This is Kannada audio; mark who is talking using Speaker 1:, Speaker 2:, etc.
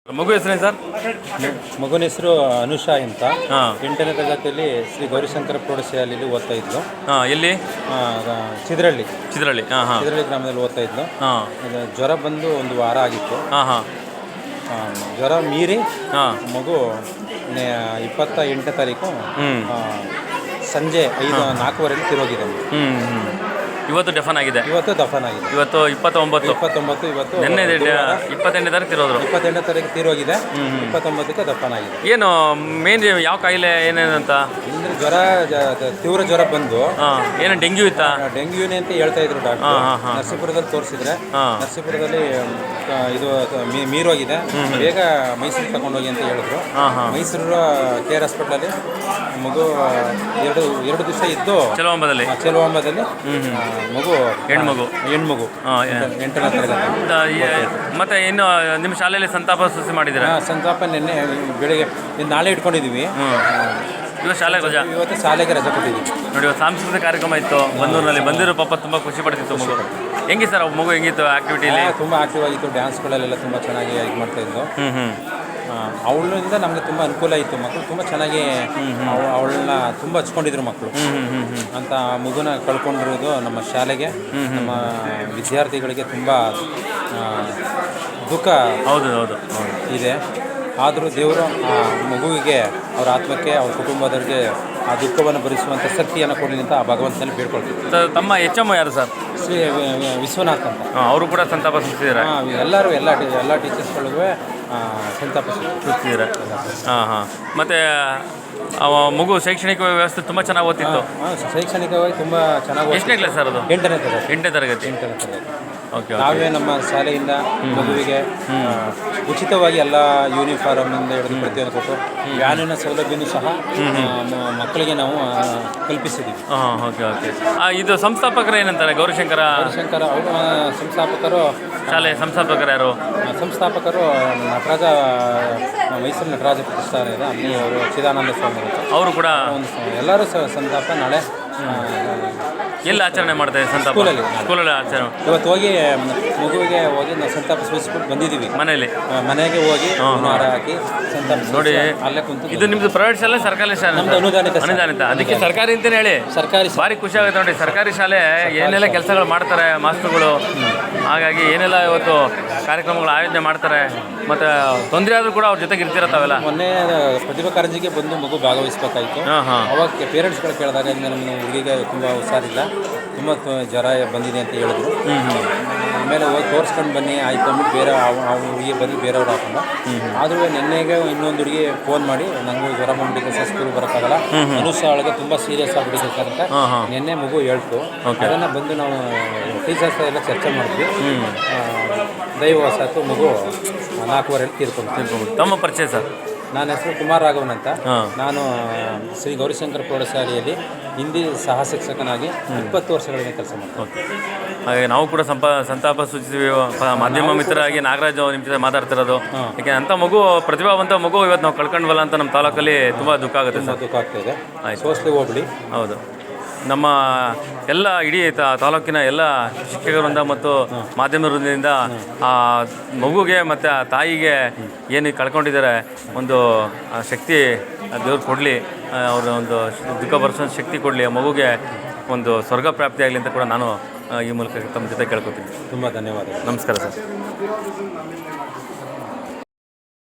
Speaker 1: ಮಗು ಹೆಸರೇನು ಸರ್?
Speaker 2: ಮಗುನ ಹೆಸರು ಅನುಷಾ ಅಂತ.
Speaker 1: ಹಾಂ.
Speaker 2: 8ನೇ ತರಗತಿಯಲ್ಲಿ ಶ್ರೀ ಗೌರಿಶಂಕರ ಪ್ರೌಢಶಾಲೆಯಲ್ಲಿ ಓದ್ತಾ ಇದ್ಲು.
Speaker 1: ಹಾಂ. ಎಲ್ಲಿ?
Speaker 2: ಚಿದ್ರಳ್ಳಿ.
Speaker 1: ಹಾಂ ಹಾಂ.
Speaker 2: ಚಿದ್ರಳ್ಳಿ ಗ್ರಾಮದಲ್ಲಿ ಓದ್ತಾ ಇದ್ಲು.
Speaker 1: ಹಾಂ.
Speaker 2: ಜ್ವರ ಬಂದು ಒಂದು ವಾರ ಆಗಿತ್ತು.
Speaker 1: ಹಾಂ ಹಾಂ.
Speaker 2: ಜ್ವರ ಮೀರಿ
Speaker 1: ಹಾಂ.
Speaker 2: ಮಗು 28ನೇ ತಾರೀಕು ಸಂಜೆ 4:15 ತಿರೋಗಿದೆ.
Speaker 1: ಇವತ್ತು ಡೆಫನ್ ಆಗಿದೆ.
Speaker 2: ಇವತ್ತು ದಫನ್ ಆಗಿದೆ.
Speaker 1: ಇವತ್ತು 29.
Speaker 2: ಇವತ್ತು
Speaker 1: ನಿನ್ನೆ 28ನೇ ತಾರೀಕು ತಿರೋದ್ರು.
Speaker 2: 28ನೇ ತಾರೀಕು ತೀರೋಗಿದೆ. 29ಕ್ಕೆ ದಫನ್ ಆಗಿದೆ.
Speaker 1: ಏನು ಮೇನ್ ಯಾವ ಕಾಯಿಲೆ ಏನೇನಂತ?
Speaker 2: ಅಂದ್ರೆ ಜ್ವರ, ತೀವ್ರ ಜ್ವರ ಬಂದು.
Speaker 1: ಏನು ಡೆಂಗ್ಯೂ ಇತ್ತಾ?
Speaker 2: ಡೆಂಗ್ಯೂನೇ ಅಂತ ಹೇಳ್ತಾ ಇದ್ರು ಡಾಕ್ಟರ್. ನರಸೀಪುರದಲ್ಲಿ ತೋರಿಸಿದ್ರೆ ನರಸೀಪುರದಲ್ಲಿ ಇದು ಮೀರೋಗಿದೆ, ಬೇಗ ಮೈಸೂರಿಗೆ ತಗೊಂಡೋಗಿ ಅಂತ ಹೇಳಿದ್ರು. ಮೈಸೂರು KR ಹಾಸ್ಪಿಟಲಲ್ಲಿ ಮಗು ಎರಡು ದಿವಸ ಇದ್ದು ಚೆಲುವಾಂಬದಲ್ಲಿ ಮಗು ಹೆಣ್ಮಗು 8ನೇ ತರಗತಿ.
Speaker 1: ಮತ್ತೆ ಇನ್ನು ನಿಮ್ಮ ಶಾಲೆಯಲ್ಲಿ ಸಂತಾಪ ಸೂಚನೆ ಮಾಡಿದ್ದೀರಾ?
Speaker 2: ಸಂತಾಪ ನಿನ್ನೆ ಬೆಳಿಗ್ಗೆ ನಾಳೆ ಇಟ್ಕೊಂಡಿದ್ದೀವಿ.
Speaker 1: ಇವತ್ತು ಶಾಲೆಗೆ ರಜಾ.
Speaker 2: ಇವತ್ತು ಶಾಲೆಗೆ ರಜೆ ಕೊಟ್ಟಿದ್ದೀವಿ.
Speaker 1: ನೋಡಿ, ಇವತ್ತು ಸಾಂಸ್ಕೃತಿಕ ಕಾರ್ಯಕ್ರಮ ಇತ್ತು ಬನ್ನೂರಿನಲ್ಲಿ. ಬಂದಿರೋ ಪಾಪ ತುಂಬ ಖುಷಿ ಪಡ್ತಿತ್ತು ಮಗು. ಹೆಂಗಿ ಸರ್ ಮಗು ಹೆಂಗಿತ್ತು ಆಕ್ಟಿವಿಟಿಲಿ?
Speaker 2: ತುಂಬ ಆಕ್ಟಿವ್ ಆಗಿತ್ತು. ಡ್ಯಾನ್ಸ್ಗಳಲ್ಲೆಲ್ಲ ತುಂಬ ಚೆನ್ನಾಗಿ ಇದು ಮಾಡ್ತಾಯಿದ್ದು. ಅವಳಿಂದ ನಮಗೆ ತುಂಬ ಅನುಕೂಲ ಇತ್ತು. ಮಕ್ಕಳು ತುಂಬ ಚೆನ್ನಾಗಿ ಅವಳನ್ನ ತುಂಬ ಹಚ್ಕೊಂಡಿದ್ರು ಮಕ್ಕಳು ಅಂತ. ಮಗುನ ಕಳ್ಕೊಂಡಿರೋದು ನಮ್ಮ ಶಾಲೆಗೆ, ನಮ್ಮ ವಿದ್ಯಾರ್ಥಿಗಳಿಗೆ ತುಂಬ ದುಃಖ ಇದೆ. ಆದರೂ ದೇವರು ಮಗುವಿಗೆ, ಅವ್ರ ಆತ್ಮಕ್ಕೆ, ಅವ್ರ ಕುಟುಂಬದವರಿಗೆ ಆ ದುಃಖವನ್ನು ಭರಿಸುವಂಥ ಶಕ್ತಿಯನ್ನು ಕೊಡಲಿ ಅಂತ ಆ ಭಗವಂತನಲ್ಲಿ ಬೇಡ್ಕೊಳ್ತೀವಿ.
Speaker 1: ತಮ್ಮ HM ಯಾರು ಸರ್?
Speaker 2: ಶ್ರೀ ವಿಶ್ವನಾಥ್ ಅಂತ.
Speaker 1: ಅವರು ಕೂಡ ಸಂತಾಪ ಸೂಚಿಸಿದ್ದಾರೆ.
Speaker 2: ಎಲ್ಲರೂ ಎಲ್ಲ ಟೀಚರ್ಸ್ಗಳಿಗೂ ಸಂತಾಪ ಸೂಚಿಸಿದ್ದಾರೆ.
Speaker 1: ಹಾಂ. ಮತ್ತು ಮಗು ಶೈಕ್ಷಣಿಕ ವ್ಯವಸ್ಥೆ ತುಂಬ ಚೆನ್ನಾಗಿ ಓದ್ತಿತ್ತು.
Speaker 2: ಶೈಕ್ಷಣಿಕವಾಗಿ ತುಂಬ ಚೆನ್ನಾಗಿ.
Speaker 1: ಎಷ್ಟನೇ ಕ್ಲಾಸ್ ಸರ್ ಅದು?
Speaker 2: 8ನೇ ತರಗತಿ.
Speaker 1: ಓಕೆ.
Speaker 2: ನಾವೇ ನಮ್ಮ ಶಾಲೆಯಿಂದ ಮಗುವಿಗೆ ಉಚಿತವಾಗಿ ಎಲ್ಲ ಯೂನಿಫಾರ್ಮಿಂದ ಹಿಡಿದು ಪ್ರತಿಯೊಂದು ಕೊಟ್ಟು ವ್ಯಾನಿನ ಸೌಲಭ್ಯನೂ ಸಹ ಮಕ್ಕಳಿಗೆ ನಾವು ಕಲ್ಪಿಸಿದ್ದೀವಿ.
Speaker 1: ಓಕೆ. ಇದು ಸಂಸ್ಥಾಪಕರು ಏನಂತಾರೆ? ಗೌರಿಶಂಕರ
Speaker 2: ಅವರು ಸಂಸ್ಥಾಪಕರು.
Speaker 1: ಶಾಲೆ ಸಂಸ್ಥಾಪಕರು ಯಾರು?
Speaker 2: ಸಂಸ್ಥಾಪಕರು ನಟರಾಜ, ಮೈಸೂರು ನಟರಾಜ ಪ್ರತಿಷ್ಠಾನ ಇದೆ, ಅಲ್ಲಿ ಅವರು ಚಿದಾನಂದ ಸ್ವಾಮಿ
Speaker 1: ಅವರು ಕೂಡ.
Speaker 2: ಎಲ್ಲರೂ ಸಂತಾಪ ನಾಳೆ
Speaker 1: ಎಲ್ಲಿ ಆಚರಣೆ ಮಾಡ್ತಾರೆ? ಸಂತಾಪ ಸ್ಕೂಲಲ್ಲಿ ಆಚರಣೆ.
Speaker 2: ಇವತ್ತು ಹೋಗಿ ಮಗುವಿಗೆ ನಾವು ಸಂತಾಪ ಸೂಚಿಸ್ಬಿಟ್ಟು ಬಂದಿದ್ದೀವಿ. ಮನೆಗೆ ಹೋಗಿ ಹಾರ ಹಾಕಿ ಸಂತಾಪ
Speaker 1: ನೋಡಿ.
Speaker 2: ಅಲ್ಲೇ ಕುಂತು.
Speaker 1: ಇದು ನಿಮ್ದು ಪ್ರೈವೇಟ್ ಶಾಲೆ, ಸರ್ಕಾರಿ ಶಾಲೆ?
Speaker 2: ನಮ್ದು ಅನುದಾನಿತ.
Speaker 1: ಅದಕ್ಕೆ ಸರ್ಕಾರಿ ಅಂತಲೇ ಹೇಳಿ.
Speaker 2: ಸರ್ಕಾರಿ
Speaker 1: ಭಾರಿ ಖುಷಿ ಆಗುತ್ತೆ ನೋಡಿ. ಸರ್ಕಾರಿ ಶಾಲೆ ಏನೆಲ್ಲ ಕೆಲಸಗಳು ಮಾಡ್ತಾರೆ ಮಾಸ್ಟರ್ಗಳು. ಹಾಗಾಗಿ ಏನೆಲ್ಲ ಇವತ್ತು ಕಾರ್ಯಕ್ರಮಗಳು ಆಯೋಜನೆ ಮಾಡ್ತಾರೆ. ಮತ್ತು ತೊಂದರೆ ಆದರೂ ಕೂಡ ಅವ್ರ ಜೊತೆಗೆ ಇರ್ತಿರತ್ತಾವೆಲ್ಲ.
Speaker 2: ಮೊನ್ನೆ ಪ್ರತಿಭಾ ಕಾರಂಜಿಗೆ ಬಂದು ಮಗು ಭಾಗವಹಿಸ್ಬೇಕಾಯಿತು. ಅವಾಗ ಪೇರೆಂಟ್ಸ್ಗಳು ಕೇಳಿದಾಗ ನಮ್ಮ ಹುಡುಗಿಗೆ ತುಂಬ ಹುಷಾರಿಲ್ಲ, ತುಂಬ ಜ್ವರ ಬಂದಿದೆ ಅಂತ ಹೇಳಿದ್ರು. ಆಮೇಲೆ ಹೋಗಿ ತೋರಿಸ್ಕೊಂಡು ಬನ್ನಿ ಆಯ್ತು ಅಂದ್ಬಿಟ್ಟು ಬೇರೆ ಹುಡುಗಿ ಬಂದು ಬೇರೆಯವ್ರು ಹಾಕೊಂಡು. ಆದರೂ ನಿನ್ನೆಗೆ ಇನ್ನೊಂದು ಹುಡುಗಿ ಫೋನ್ ಮಾಡಿ, ನನಗೂ ಜ್ವರ ಬಂದ್ಬಿಟ್ಟಿದೆ ಸರ್, ಸ್ಕೂಲ್ ಬರೋಕ್ಕಾಗಲ್ಲ, ಅನುಷಾ ಒಳಗೆ ತುಂಬ ಸೀರಿಯಸ್ ಆಗಿಬಿಟ್ಟಿದೆ ಸರ್ ಅಂತ ನಿನ್ನೆ ಮಗು ಹೇಳ್ತು. ಅದನ್ನು ಬಂದು ನಾವು ಟೀಚರ್ಸ್ ಎಲ್ಲ ಚರ್ಚೆ ಮಾಡಿದ್ವಿ. ದೈವವಶಾತ್ತು ಮಗು 4:15 ತೀರ್ಕೊಂಡು.
Speaker 1: ತಮ್ಮ ಪರಿಚಯ ಸರ್?
Speaker 2: ನನ್ನ ಹೆಸರು ಕುಮಾರ್ ರಾಘವನ್ ಅಂತ. ನಾನು ಶ್ರೀ ಗೌರಿಶಂಕರ ಪ್ರೌಢಶಾಲೆಯಲ್ಲಿ ಹಿಂದಿ ಸಹ ಶಿಕ್ಷಕನಾಗಿ 20 ವರ್ಷಗಳಿಂದ ಕೆಲಸ ಮಾಡ್ತೀನಿ.
Speaker 1: ಹಾಗೆ ನಾವು ಕೂಡ ಸಂತಾಪ ಸೂಚಿಸಿವಿ. ಮಾಧ್ಯಮ ಮಿತ್ರರಾಗಿ ನಾಗರಾಜ್ ನಿಮ್ಮ ಜೊತೆ ಮಾತಾಡ್ತಿರೋದು. ಯಾಕೆ ಅಂಥ ಮಗು, ಪ್ರತಿಭಾವಂತ ಮಗು ಇವತ್ತು ನಾವು ಕಳ್ಕೊಂಡ್ವಲ್ಲ ಅಂತ ನಮ್ಮ ತಾಲೂಕಲ್ಲಿ ತುಂಬ ದುಃಖ ಆಗುತ್ತೆ ಸರ್.
Speaker 2: ದುಃಖ ಆಗ್ತಾಯಿದೆ. ಸೋಸ್ಲಿ ಹೋಬಳಿ.
Speaker 1: ಹೌದು. ನಮ್ಮ ಎಲ್ಲ ಇಡೀ ತಾಲೂಕಿನ ಎಲ್ಲ ಶಿಕ್ಷಕರಿಂದ ಮತ್ತು ಮಾಧ್ಯಮ ವೃಂದದಿಂದ ಆ ಮಗುಗೆ ಮತ್ತು ಆ ತಾಯಿಗೆ ಏನು ಕಳ್ಕೊಂಡಿದ್ದಾರೆ ಒಂದು ಶಕ್ತಿ ದೇವ್ರು ಕೊಡಲಿ, ಅವ್ರ ಒಂದು ದುಃಖ ಭರಿಸೋ ಶಕ್ತಿ ಕೊಡಲಿ, ಆ ಮಗುಗೆ ಒಂದು ಸ್ವರ್ಗ ಪ್ರಾಪ್ತಿಯಾಗಲಿ ಅಂತ ಕೂಡ ನಾನು ಈ ಮೂಲಕ ತಮ್ಮ ಜೊತೆ ಕೇಳ್ಕೊತೀನಿ.
Speaker 2: ತುಂಬ ಧನ್ಯವಾದ.
Speaker 1: ನಮಸ್ಕಾರ ಸರ್.